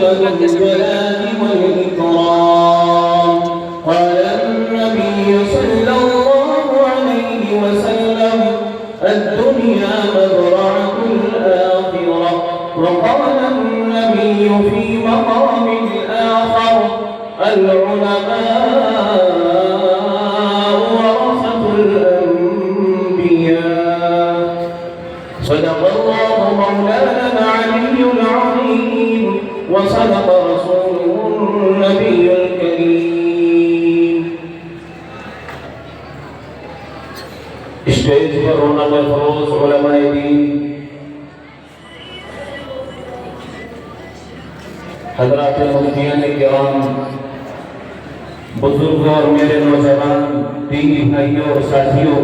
ذو الجلال والإكرام. قال النبي صلى الله عليه وسلم: الدنيا مزرعة الآخرة. وقال النبي في مقام آخر: العلماء ورثة الأنبياء. صدق الله مولانا العلي العظيم، وصدق رسوله النبي الكريم. اسٹیج پر رونق فروز علماء دین، حضرات مفتیان کرام، بزرگوں اور میرے نوجوان دینی بھائیوں اور ساتھیوں،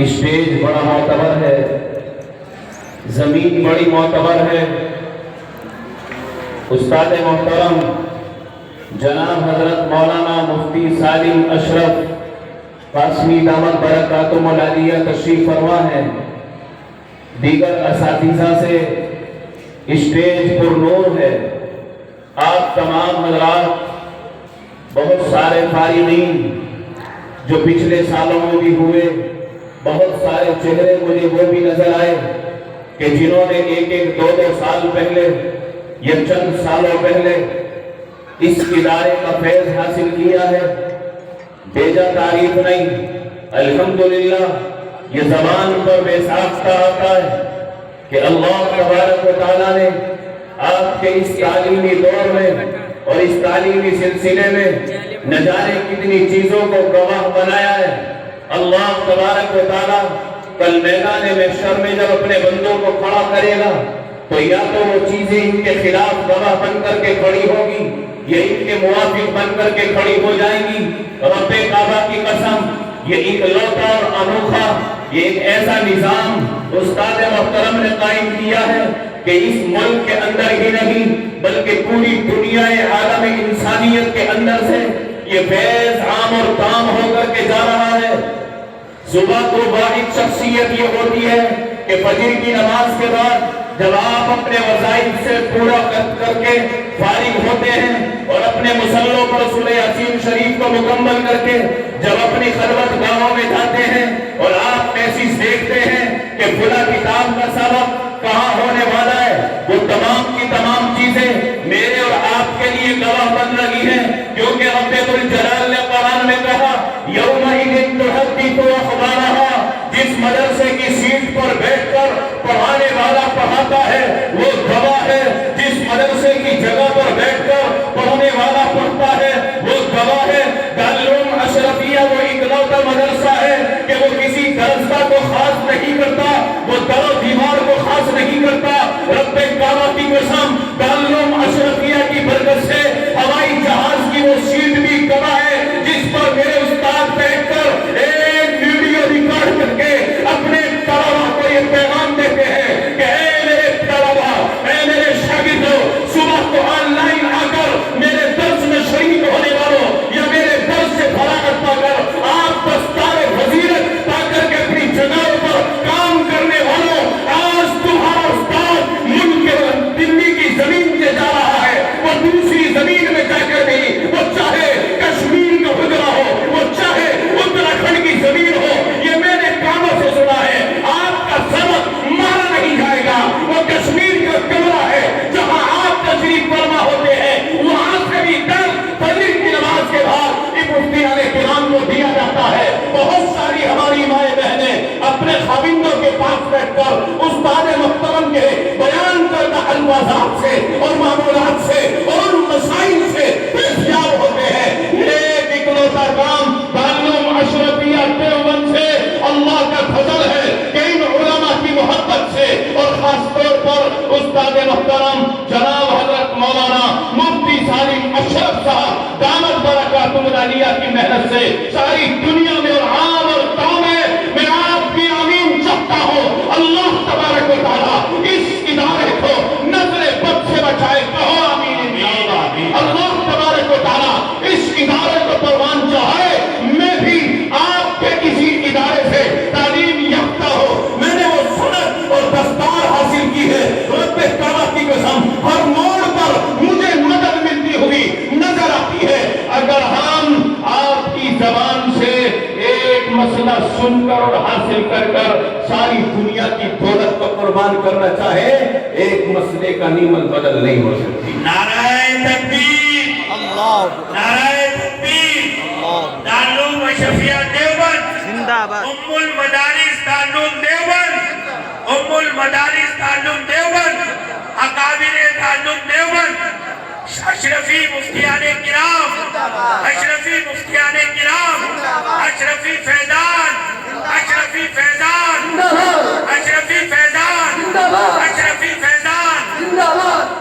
اسٹیج بڑا معتبر ہے، زمین بڑی معتبر ہے. استاد محترم جناب حضرت مولانا مفتی سالم اشرف قاسمی دامت برکاتہم العالیہ تشریف فرما ہے. دیگر اساتذہ سے اسٹیج پر نور ہے. آپ تمام حضرات، بہت سارے فارغین جو پچھلے سالوں میں بھی ہوئے، بہت سارے چہرے مجھے وہ بھی نظر آئے کہ جنہوں نے ایک دو سال پہلے یا چند سالوں پہلے اس ادارے کا فیض حاصل کیا ہے. بیجا تعریف نہیں، الحمدللہ یہ زبان پر بے ساختہ آتا ہے کہ اللہ تبارک و تعالیٰ نے آپ کے اس تعلیمی دور میں اور اس تعلیمی سلسلے میں نہ جانے کتنی چیزوں کو گواہ بنایا ہے. اللہ تبارک و تعالیٰ کل میدان محشر میں جب اپنے بندوں کو کھڑا کرے گا تو یا تو وہ چیزیں ان کے خلاف گواہ بن کر کے کھڑی ہوگی یا ان کے موافق بن کر کے کھڑی ہو جائیں گی. رب کعبہ کی قسم، یہ ایک لوٹا اور انوکھا، یہ ایک ایسا نظام استاد محترم نے قائم کیا ہے کہ اس ملک کے اندر ہی نہیں بلکہ پوری دنیا عالم انسانیت کے اندر سے یہ فیض عام اور تام ہو کر کے جا رہا ہے. صبح کو واحد شخصیت یہ ہوتی ہے کہ فجر کی نماز کے بعد جب آپ اپنے وظائف سے پورا کر کے فارغ ہوتے ہیں اور اپنے مصلوں پر سورہ یاسین شریف کو مکمل کر کے جب اپنی خلوت گاہوں میں جاتے ہیں اور آپ میسیج دیکھتے ہیں کہ فلاں کتاب کا سبق کہاں ہونے والا ہے، وہ تمام کی تمام چیزیں میرے اور آپ کے لیے گواہ بن رہی ہیں. کیونکہ رب الجلال نے قرآن میں کہا: یومئذ تحدث اخبارہا. جس مدرسے کی سیٹ پر بیٹھ کر پڑھانے والا پڑھاتا ہے وہ گواہ ہے، جس مدرسے کی جگہ پر بیٹھ کر پڑھنے والا پڑھتا ہے وہ گواہ ہے. دارالعلوم اشرفیہ وہ اکلوتا مدرسہ ہے کہ وہ کسی درسگاہ کو خاص نہیں کرتا، وہ در و دیوار کو خاص نہیں کرتا. رب کعبہ کی قسم، دارالعلوم اشرفیہ کی برکت سے ہوائی جہاز کی وہ سیٹ بھی گواہ ہے جس پر میرے استاد بیٹھ کر ایک ویڈیو ریکارڈ کر کے اپنے طلبہ کو یہ پیغام دیتے ہیں کہ اے میرے طلبہ، اے میرے شاگردوں، صبح کو آن لائن آ کر میرے درس میں شریک ہونے والوں یا میرے درس سے فراغت پا کر آپ دستار وزیرت پا کر کے اپنی جگہوں پر کام کرنے والوں، آج تمہارا استاد ملک کے دلی کی زمین سے جا رہا ہے. وہ دوسری زمین میں جا کر نہیں، وہ چاہے کشمیر کا حجرہ ہو، وہ چاہے اتراکھنڈ کی زمین ہو. یہ میں نے کانوں سے سنا ہے. آپ کا سبق مارا نہیں جائے گا. وہ کشمیر کا کمرہ ہے جہاں آپ تشریف فرما ہوتے ہیں، وہاں سے بھی در فجر کی نماز کے بعد مفتیان کرام کو دیا جاتا ہے. بہت ساری ہماری مائیں بہنیں اپنے خاوندوں کے پاس بیٹھ کر استاد محترم کے بیان کردہ الفاظات سے اور معمولات سے اور مسائل سے دستیاب ہوتے ہیں. ایک اکلوتا کام دارالعلوم اشرفیہ دیوبند سے اللہ کا فضل ہے کہ ان علماء کی محبت سے اور خاص طور پر استاد محترم جناب حضرت مولانا مفتی سالم اشرف صاحب دامت برکاتہم العالیہ کی محنت سے ساری دنیا میں اور عام اور تام ہے. میں آپ کی آمین چاہتا ہوں. اللہ تبارک و تعالیٰ اس ادارے کو نظر بد سے بچائے. کہو آمین. اللہ تبارک و تعالیٰ اس ادارے کو پروان چاہے. میں بھی آپ کے کسی ادارے سے تعلیم یافتہ ہو، میں نے وہ سند اور دستار حاصل کی ہے. رب کعبہ کی قسم، ہر حاصل کر کر ساری دنیا کی دولت کو قربان کرنا چاہے، ایک مسئلے کا نیمت بدل نہیں ہو سکتی۔ نعرہ تکبیر، نعرہ تکبیر، دارالعلوم اشرفیہ دیوبند زندہ باد، ام المدارس دارالعلوم دیوبند، ام المدارس دارالعلوم دیوبند، اکابر دارالعلوم دیوبند، اشرفی مفتیان کرام، اشرفی مفتیان کرام، اشرفی فیضان، اشرفی فیضان، اشرفی فیضان، اشرفی فیضان۔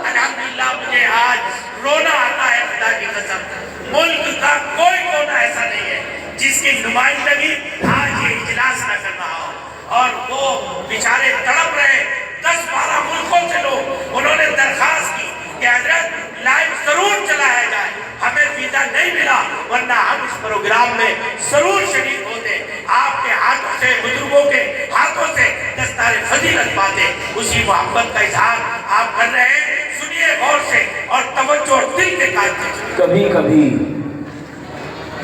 الحمدللہ مجھے آج رونا آتا ہے، خدا کی قسم ملک کا کوئی کونا ایسا نہیں ہے جس کی نمائندگی آج یہ اجلاس نہ کر رہا ہو، اور وہ بیچارے تڑپ رہے 10-12 ملکوں سے لوگ، انہوں نے درخواست کی کہ حضرت لائیو ضرور چلایا جائے، ہمیں ویزا نہیں ملا ورنہ ہم اس پروگرام میں ضرور شریک ہوتے، آپ کے ہاتھوں سے، بزرگوں کے ہاتھوں سے دستار فضیلت پاتے۔ اسی محبت کا اظہار آپ کر رہے ہیں، سنیے غور سے اور توجہ اور دل کے کان سے سنیے۔ کبھی کبھی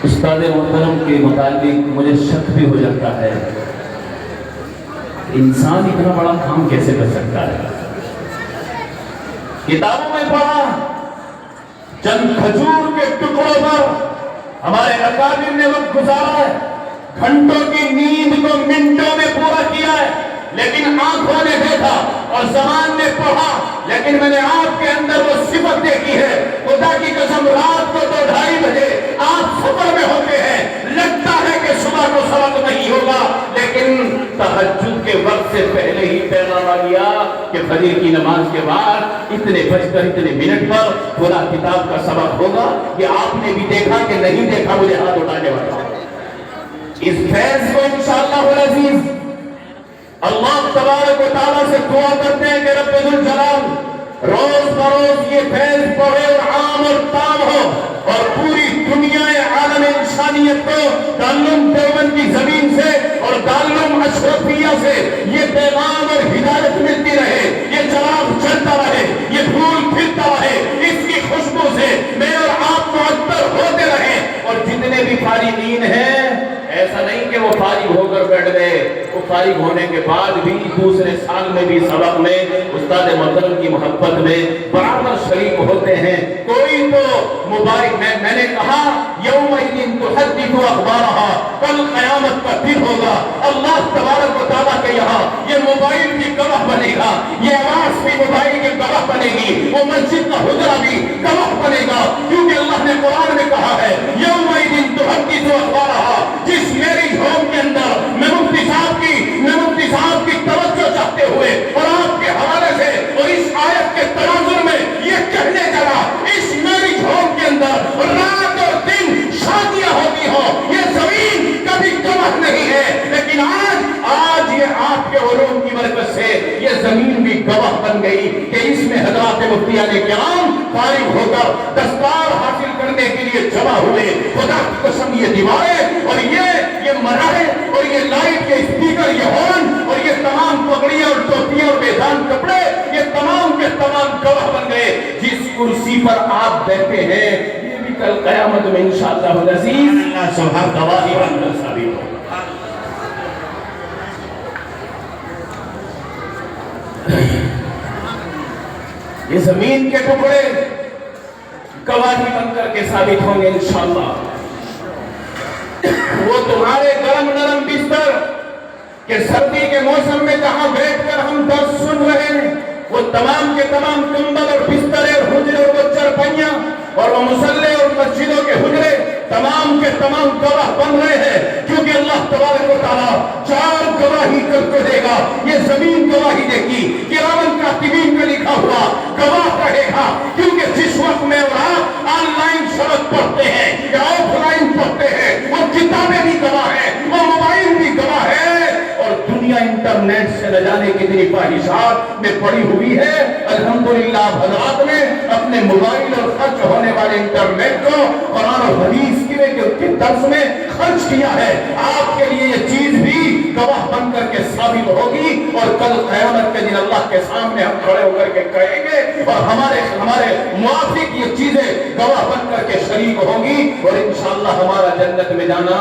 استاد محترم کے متعلق مجھے شک بھی ہو جاتا ہے، انسان اتنا بڑا کام کیسے کر سکتا ہے؟ کتابوں میں پڑھا، چند کھجور کے ٹکڑوں پر ہمارے اکابر نے وقت گزارا ہے، گھنٹوں کی نیند کو منٹوں میں پورا کیا ہے، لیکن آنکھوں نے دیکھا اور زبان نے پڑھا، لیکن میں نے آپ کے اندر وہ صفت دیکھی ہے۔ خدا کی قسم رات کو 2-2:30 بجے آپ سفر میں ہوتے ہیں، لگتا ہے کہ صبح کو سبق نہیں ہوگا، لیکن تہجد کے وقت سے پہلے ہی پیغام آ گیا کہ فجر کی نماز کے بعد اتنے بج کر اتنے منٹ پر پورا کتاب کا سبق ہوگا۔ یہ آپ نے بھی دیکھا کہ نہیں دیکھا، مجھے ہاتھ اٹھانے والا۔ اس فیض کو انشاءاللہ العزیز اللہ تبارک و تعالیٰ سے دعا کرتے ہیں کہ رب ذوالجلال روز بروز یہ فیض پڑھے اور عام اور تام ہو، اور پوری دنیا عالم انسانیت کو دارالعلوم دیوبند کی زمین سے اور دارالعلوم اشرفیہ سے یہ پیغام اور ہدایت ملتی رہے، یہ چراغ جلتا رہے، یہ پھول کھلتا رہے، اس کی خوشبو سے میں اور آپ معطر ہوتے رہیں، اور جتنے بھی فارغین ہیں ایسا نہیں کہ وہ فارغ ہو کر بیٹھ گئے، وہ فارغ ہونے کے بعد بھی دوسرے سال میں بھی سبق میں استاد محترم کی محبت میں برابر شریک ہوتے ہیں۔ کوئی تو موبائل میں نے کہا یومئذ تحدث اخبارہا، کل قیامت کا دن ہوگا، اللہ تبارک و تعالیٰ کے یہاں یہ موبائل بھی گواہ بنے گا، یہ آواز بھی موبائل کی گواہ بنے گی، وہ مسجد کا حجرہ بھی گواہ بنے گا، کیونکہ اللہ نے قرآن میں کہا ہے یومئذ تحدث اخبارہا۔ جس میری ہوم کے اندر میں مفتی صاحب کی توجہ چاہتے ہوئے اور آپ کے حوالے سے اور اس آیت کے تناظر میں یہ کہنے چلا، اس میری ہوم کے اندر رات اور دن شادیاں ہوتی ہوں، یہ زمین کبھی گواہ نہیں ہے، لیکن آج یہ آپ کے علوم کی برکت سے یہ زمین بھی گواہ بن گئی کہ اس میں حضرات مفتیان کرام فارغ ہو کر دستار حاصل کرنے کے لیے جمع ہوئے۔ خدا کی قسم یہ دیواریں اور یہ مراحل اور یہ لائٹ کے اسپیکر، یہ ہارن اور یہ تمام پگڑیاں اور ٹوپیاں اور میدان کپڑے، یہ تمام کے تمام گواہ بن گئے۔ جس کرسی پر آپ بیٹھے ہیں یہ بھی کل قیامت میں انشاءاللہ العزیز اللہ سبحانہ گواہی بن کر ثابت ہوگا۔ یہ زمین کے ٹکڑے گواہی بن کر کے ثابت ہوں گے انشاءاللہ۔ وہ تمہارے گرم نرم بستر کہ سردی کے موسم میں جہاں بیٹھ کر ہم درس سن رہے ہیں، وہ تمام کے تمام کمبل اور بسترے اور حجرے اور وہ چرپائیاں اور وہ مصلے اور مسجدوں کے حجرے تمام کے تمام گواہ بن رہے ہیں، کیونکہ اللہ تبارک و تعالیٰ 4 گواہی کر کے دے گا۔ یہ زمین گواہی دے گی، کرامن کاتبین میں لکھا ہوا گواہ رہے گا، کیونکہ جس وقت میں اور آپ آن لائن سبق پڑھتے ہیں یا آف لائن پڑھتے ہیں، وہ کتابیں بھی گواہ ہیں، وہ موبائل بھی گواہ ہے، اور دنیا انٹرنیٹ سے نہ جانے کتنی خواہشات میں پڑی ہوئی ہے۔ الحمدللہ حضرات نے اپنے موبائل اور خرچ ہونے والے انٹرنیٹ کو قرآن اور حدیث کے درس میں خرچ کیا ہے۔ آپ کے لیے یہ چیز بھی گواہ بن کر کے ثابت ہوگی، اور کل قیامت کے دن اللہ کے سامنے ہم کھڑے ہو کر کے کہیں گے، اور ہمارے موافق یہ چیزیں گواہ بن کر کے شریک ہوگی، اور انشاءاللہ ہمارا جنت میں جانا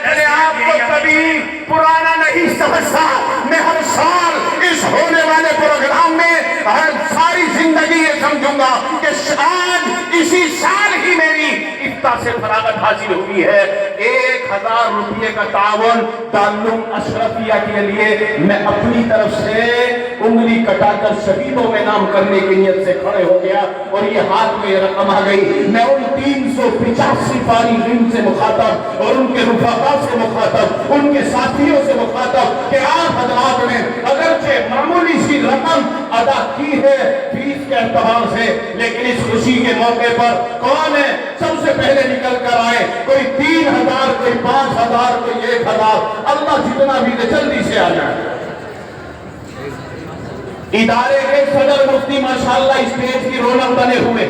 اپنے آپ کو کبھی پرانا نہیں سمجھتا. میں ہر سال اس ہونے والے پروگرام میں ہر ساری زندگی یہ سمجھوں گا کہ آج اسی سال ہی میری افتاء سے فراغت حاصل ہوئی ہے. 1000 روپے کا تعاون دارالعلوم اشرفیہ کے لیے میں اپنی طرف سے انگلی کٹا کر شہیدوں میں نام کرنے کی نیت سے کھڑے ہو گیا اور یہ ہاتھ میں یہ رقم آ گئی. میں ان 385 فارغین سے مخاطب اور ان کے رفقا سے مخاطب, ان کے ساتھیوں سے مخاطب کہ آپ حضرات نے اگرچہ معمولی سی رقم ادا کی ہے فیس کے اعتبار سے, لیکن اس خوشی کے موقع پر کون ہے سب سے پہلے نکل کر آئے؟ کوئی 3000, کوئی 5000, کوئی 1000. اللہ جتنا بھی دے جلدی سے آ جائے. ادارے کے صدر مفتی ماشاءاللہ اسٹیج کی رونق بنے ہوئے,